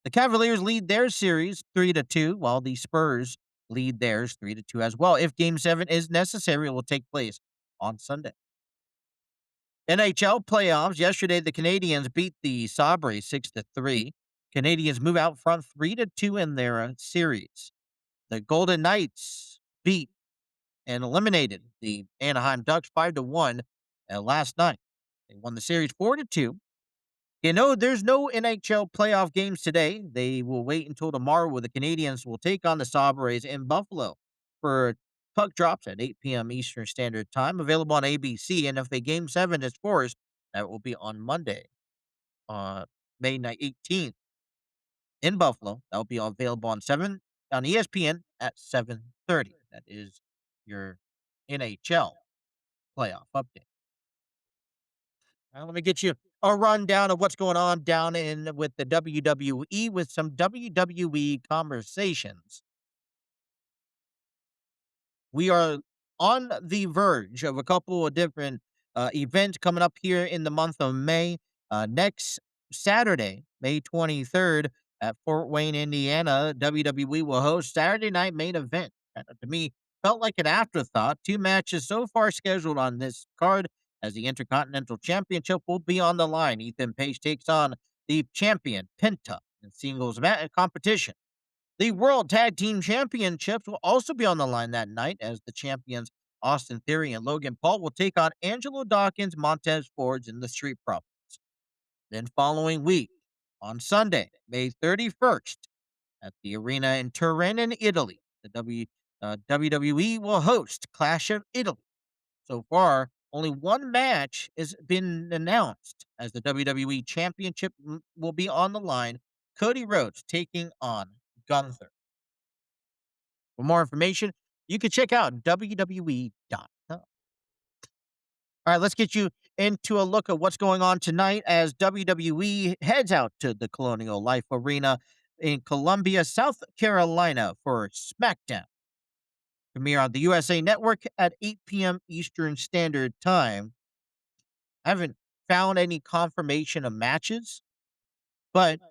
The Cavaliers lead their series 3-2, while the Spurs lead theirs 3-2 as well. If Game 7 is necessary, it will take place on Sunday. NHL playoffs. Yesterday, the Canadiens beat the Sabres 6-3. Canadiens move out front 3-2 in their series. The Golden Knights beat and eliminated the Anaheim Ducks 5-1 last night. They won the series 4-2. There's no NHL playoff games today. They will wait until tomorrow where the Canadiens will take on the Sabres in Buffalo for puck drops at 8 p.m. Eastern Standard Time, available on ABC. And if a Game 7 is forced, that will be on Monday, May 18th in Buffalo. That will be available on ESPN at 7:30. That is your NHL playoff update. Let me get you a rundown of what's going on down in with the WWE with some WWE conversations. We are on the verge of a couple of different events coming up here in the month of May. Next Saturday, May 23rd, at Fort Wayne, Indiana, WWE will host Saturday Night Main Event. To me, felt like an afterthought. Two matches so far scheduled on this card as the Intercontinental Championship will be on the line. Ethan Page takes on the champion Penta in singles competition. The World Tag Team Championships will also be on the line that night as the champions Austin Theory and Logan Paul will take on Angelo Dawkins, Montez Fords, and the Street Profits. Then following week, on Sunday, May 31st, at the arena in Turin in Italy, the WWE will host Clash of Italy. So far, only one match has been announced as the WWE Championship will be on the line. Cody Rhodes taking on Gunther. For more information, you can check out WWE.com. All right, let's get you into a look at what's going on tonight as WWE heads out to the Colonial Life Arena in Columbia, South Carolina for SmackDown. Premiere on the USA Network at 8 p.m. Eastern Standard Time. I haven't found any confirmation of matches, but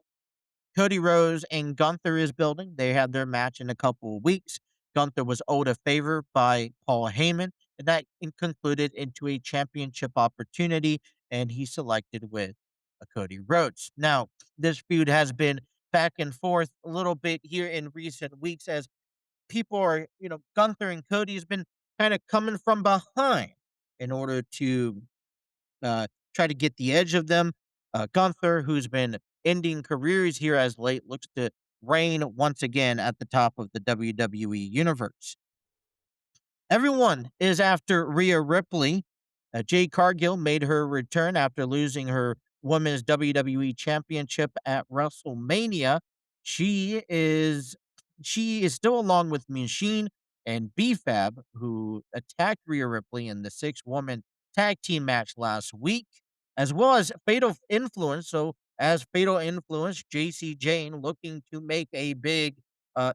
Cody Rhodes and Gunther is building. They had their match in a couple of weeks. Gunther was owed a favor by Paul Heyman, and that concluded into a championship opportunity, and he selected with Cody Rhodes. Now, this feud has been back and forth a little bit here in recent weeks as people are, Gunther and Cody has been kind of coming from behind in order to try to get the edge of them. Gunther, who's been ending careers here as late, looks to reign once again at the top of the WWE universe. Everyone is after Rhea Ripley. Jade Cargill made her return after losing her Women's WWE Championship at WrestleMania. She is she is still along with Machine and BFAB, who attacked Rhea Ripley in the six-woman tag team match last week, as well as Fatal Influence. So, as Fatal Influence, JC Jane looking to make a big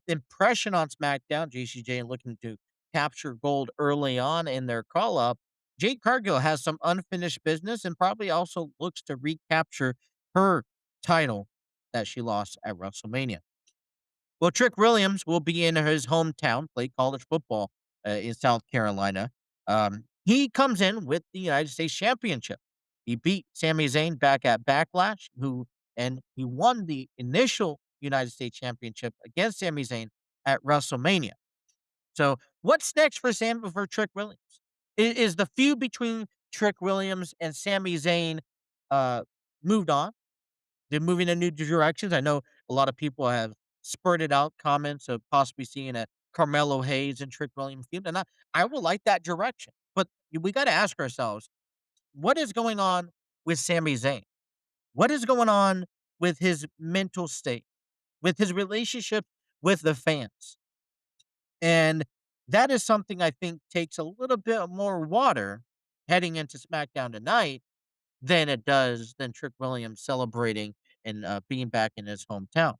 impression on SmackDown. JC Jane looking to capture gold early on in their call up. Jade Cargill has some unfinished business and probably also looks to recapture her title that she lost at WrestleMania. Well, Trick Williams will be in his hometown, play college football in South Carolina. He comes in with the United States Championship. He beat Sami Zayn back at Backlash, and he won the initial United States Championship against Sami Zayn at WrestleMania. So, what's next for Trick Williams? Is the feud between Trick Williams and Sami Zayn uh, moved on? They're moving in new directions. I know a lot of people have spurted out comments of possibly seeing a Carmelo Hayes and Trick Williams feud, and I would like that direction. But we got to ask ourselves, what is going on with Sami Zayn? What is going on with his mental state, with his relationship with the fans? And that is something I think takes a little bit more water heading into SmackDown tonight than Trick Williams celebrating and being back in his hometown.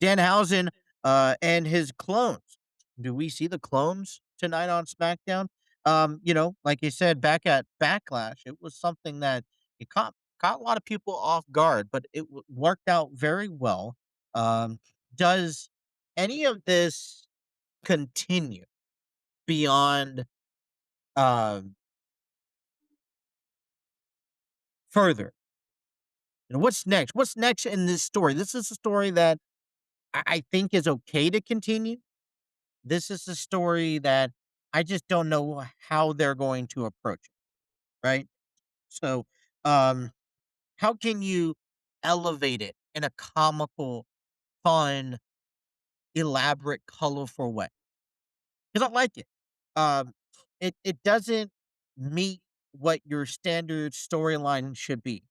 Danhausen and his clones. Do we see the clones tonight on SmackDown? Like I said, back at Backlash, it was something that it caught a lot of people off guard, but it worked out very well. Does any of this continue beyond um, further? What's next? What's next in this story? This is a story that I think is okay to continue. This is a story that I just don't know how they're going to approach it, right? So, um, how can you elevate it in a comical, fun, elaborate, colorful way? Because I like it. Um, it doesn't meet what your standard storyline should be.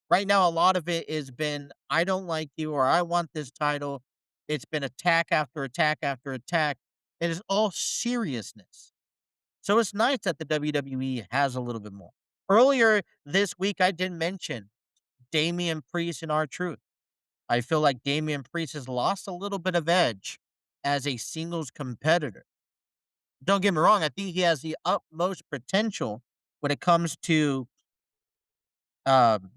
Right now, a lot of it has been, "I don't like you," or "I want this title." It's been attack after attack after attack. It is all seriousness. So it's nice that the WWE has a little bit more. Earlier this week, I did mention Damian Priest and R-Truth. I feel like Damian Priest has lost a little bit of edge as a singles competitor. Don't get me wrong, I think he has the utmost potential when it comes to, um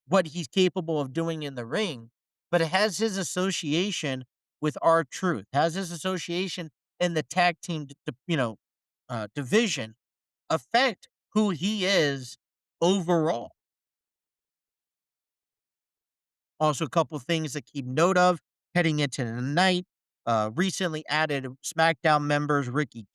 what he's capable of doing in the ring, but it has his association with R-Truth, has his association in the tag team, division affect who he is overall. Also, a couple things to keep note of heading into the night. Recently added SmackDown members Ricky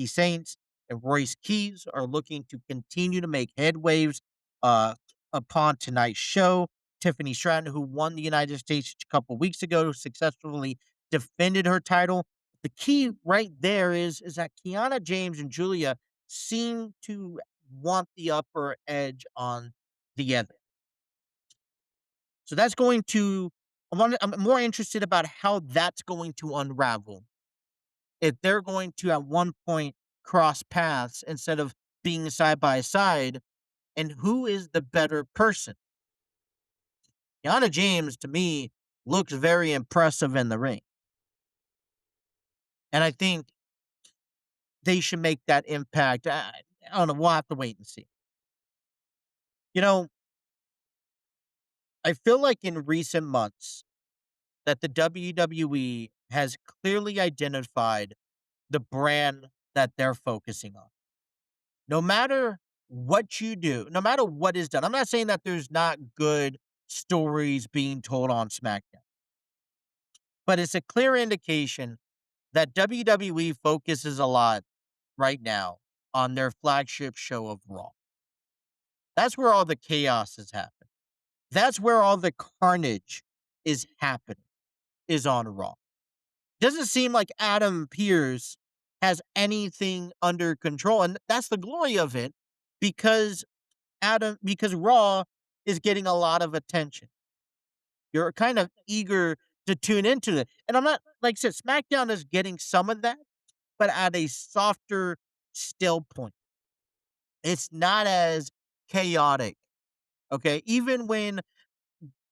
Saints and Royce Keys are looking to continue to make headwaves uh, upon tonight's show. Tiffany Stratton, who won the United States a couple weeks ago, successfully defended her title. The key right there is that Kiana James and Julia seem to want the upper edge on the other. So that's going to I'm more interested about how that's going to unravel. If they're going to at one point cross paths instead of being side by side, and who is the better person? Yana James to me looks very impressive in the ring. And I think they should make that impact. I don't know. We'll have to wait and see. You know, I feel like in recent months that the WWE has clearly identified the brand that they're focusing on. No matter what you do, no matter what is done, I'm not saying that there's not good stories being told on SmackDown, but it's a clear indication that WWE focuses a lot right now on their flagship show of Raw. That's where all the chaos is happening. That's where all the carnage is happening, is on Raw. Doesn't seem like Adam Pearce has anything under control. And that's the glory of it because because Raw is getting a lot of attention. You're kind of eager to tune into it. And I'm not, like I said, SmackDown is getting some of that, but at a softer, still point. It's not as chaotic. Okay. Even when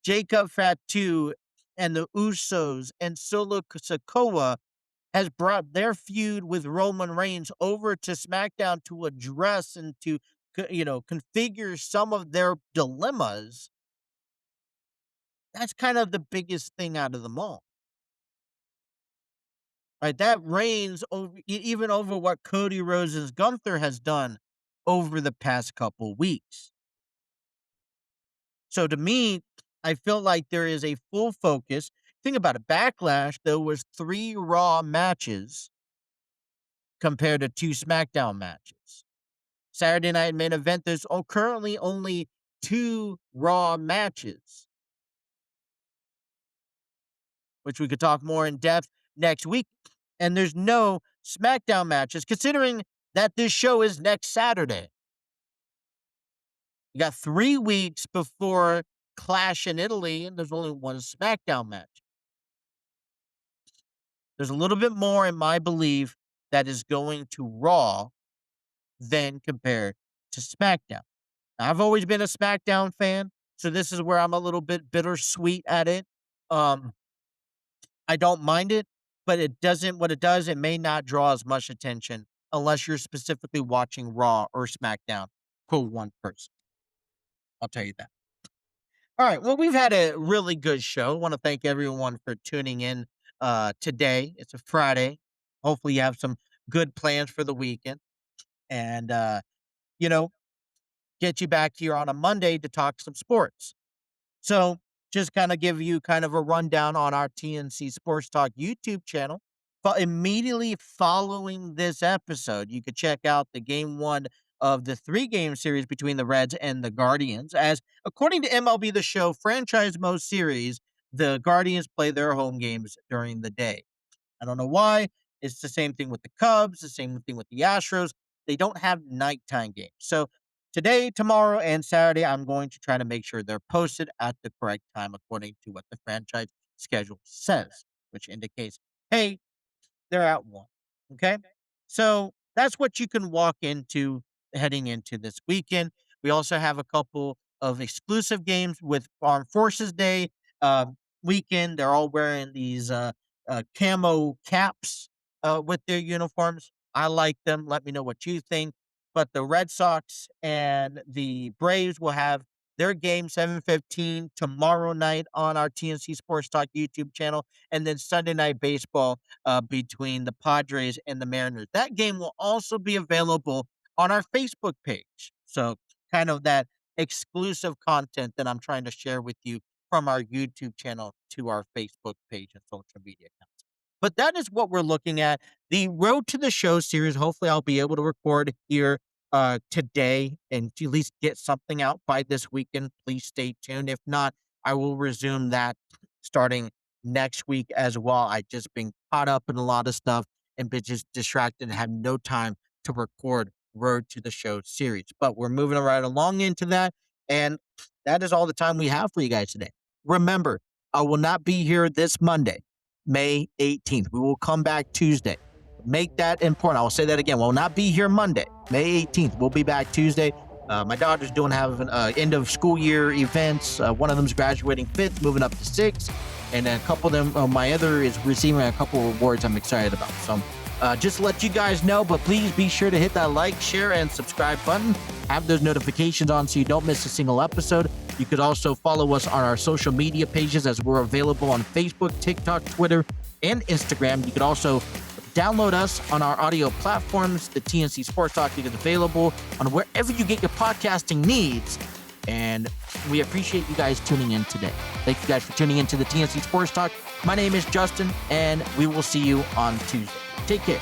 Jacob Fatu and the Usos and Solo Sikoa has brought their feud with Roman Reigns over to SmackDown to address and to, configure some of their dilemmas, that's kind of the biggest thing out of them all. Right? That reigns over even over what Cody Rhodes' Gunther has done over the past couple weeks. So to me, I feel like there is a full focus. Think about it. Backlash, there was 3 Raw matches compared to 2 SmackDown matches. Saturday Night Main Event, there's currently only 2 Raw matches, which we could talk more in depth next week. And there's no SmackDown matches, considering that this show is next Saturday. You got 3 weeks before Clash in Italy, and there's only 1 SmackDown match. There's a little bit more, in my belief, that is going to Raw than compared to SmackDown. Now, I've always been a SmackDown fan, so this is where I'm a little bit bittersweet at it. I don't mind it, but it may not draw as much attention unless you're specifically watching Raw or SmackDown for one person. I'll tell you that. All right. Well, we've had a really good show. I want to thank everyone for tuning in today. It's a Friday. Hopefully you have some good plans for the weekend. And, get you back here on a Monday to talk some sports. So just kind of give you kind of a rundown on our TNC Sports Talk YouTube channel. But immediately following this episode, you could check out the game 1 of the 3-game series between the Reds and the Guardians. As according to MLB The Show Franchise Mode Series, the Guardians play their home games during the day. I don't know why. It's the same thing with the Cubs, the same thing with the Astros. They don't have nighttime games. So today, tomorrow, and Saturday, I'm going to try to make sure they're posted at the correct time according to what the franchise schedule says, which indicates, hey, they're at 1. Okay? So that's what you can walk into heading into this weekend. We also have a couple of exclusive games with Armed Forces Day weekend. They're all wearing these camo caps with their uniforms. I like them. Let me know what you think. But the Red Sox and the Braves will have their game 7:15 tomorrow night on our TNC Sports Talk YouTube channel, and then Sunday Night Baseball between the Padres and the Mariners. That game will also be available on our Facebook page. So kind of that exclusive content that I'm trying to share with you from our YouTube channel to our Facebook page and social media accounts. But that is what we're looking at. The Road to the Show series, hopefully I'll be able to record here today and to at least get something out by this weekend. Please stay tuned. If not, I will resume that starting next week as well. I just been caught up in a lot of stuff and been just distracted and have no time to record Road to the Show series. But we're moving right along into that. And that is all the time we have for you guys today. Remember, I will not be here this Monday, May 18th. We will come back Tuesday. Make that important. I will say that again. We'll not be here Monday, May 18th. We'll be back Tuesday. My daughter's having end of school year events. One of them's graduating 5th, moving up to 6th. And a couple of them, my other is receiving a couple of rewards I'm excited about. So just to let you guys know, but please be sure to hit that like, share, and subscribe button. Have those notifications on so you don't miss a single episode. You could also follow us on our social media pages as we're available on Facebook, TikTok, Twitter, and Instagram. You could also download us on our audio platforms. The TNC Sports Talk is available on wherever you get your podcasting needs. And we appreciate you guys tuning in today. Thank you guys for tuning in to the TNC Sports Talk. My name is Justin, and we will see you on Tuesday. Take care.